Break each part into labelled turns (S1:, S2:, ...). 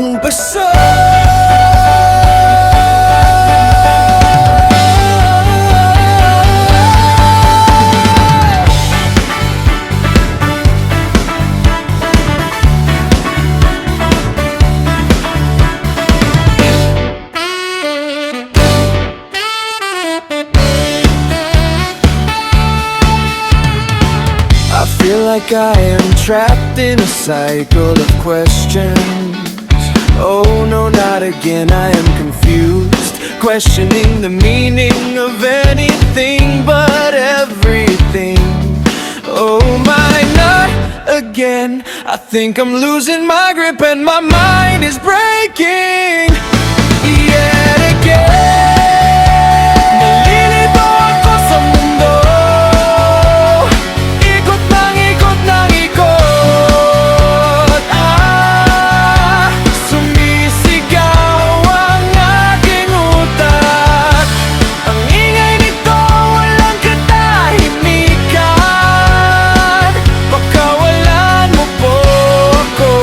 S1: ang basa. I feel like I am trapped in a cycle of questions. Oh no, not again, I am confused, questioning the meaning of anything but everything. Oh my, not again. I think I'm losing my grip and my mind is breaking yet again. Nalilito ako sa mundo, ikot ng ikot ng ikot. Sumisigaw ang aking utak. Ang ingay nito walang katahimikan. Pagkawalan mo po ako.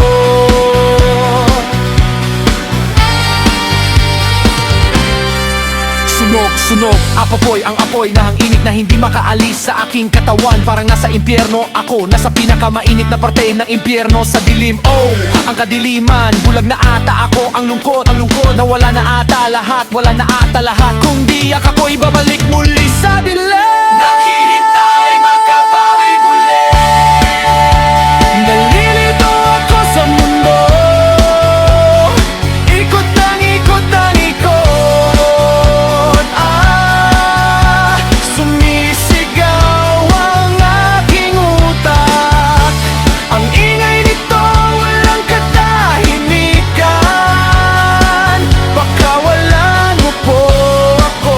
S2: Sunog, sunog, apoy ang apoy na ang init na hindi makaalis sa aking katawan. Parang nasa impyerno ako, nasa pinakamainit na parte ng impyerno sa dilim. Oh, ang kadiliman, bulag na ata ako. Ang lungkot, na wala na ata lahat, wala na ata lahat. Kung di ako'y babalik muli sa dilim. Naghihintay makabawi muli.
S1: Nalilito ako sa mundo, ikot ng ikot ng ikot. Sumisigaw ang aking utak. Ang ingay nito walang katahimikan. Pagkawalan mo po ako.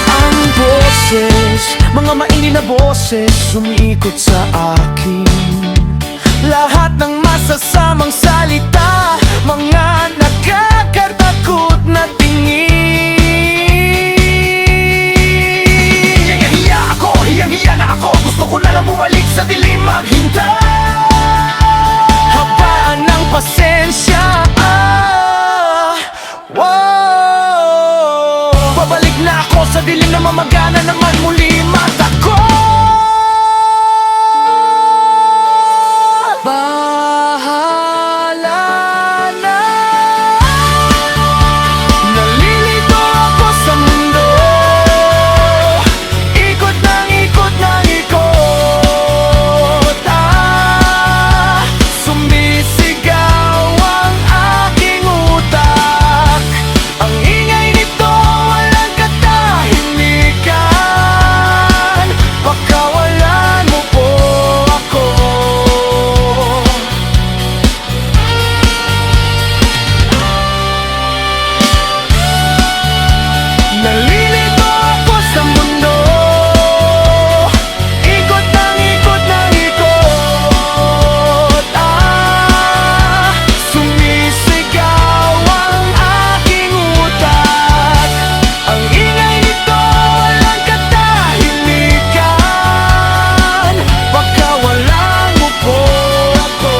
S1: Ang boses, mga maingay na boses, sumiikot sa akin. Lahat ng masasamang salita, mga nakakatakot na tingin.
S2: Hiyang-hiya ako, hiyang-hiya na ako. Gusto ko na lang bumalik sa dilim, maghintay.
S1: Habaan ng pasensya. Wow.
S2: Babalik na ako sa dilim na mamagana naman muli mata ko.
S1: Bahala na. Nalilito ako sa mundo, ikot ng ikot ng ikot. Sumisigaw ang aking utak. Ang ingay nito walang katahimikan. Pagkawalan mo po ako. Nalilito ako sa mundo, ikot ng ikot ng ikot. Sumisigaw ang aking utak. Ang ingay nito walang katahimikan. Pagkawalan mo po ako.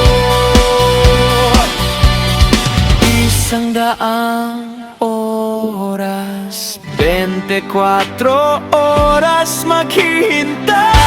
S1: 100 oras, 24 oras maghihintay.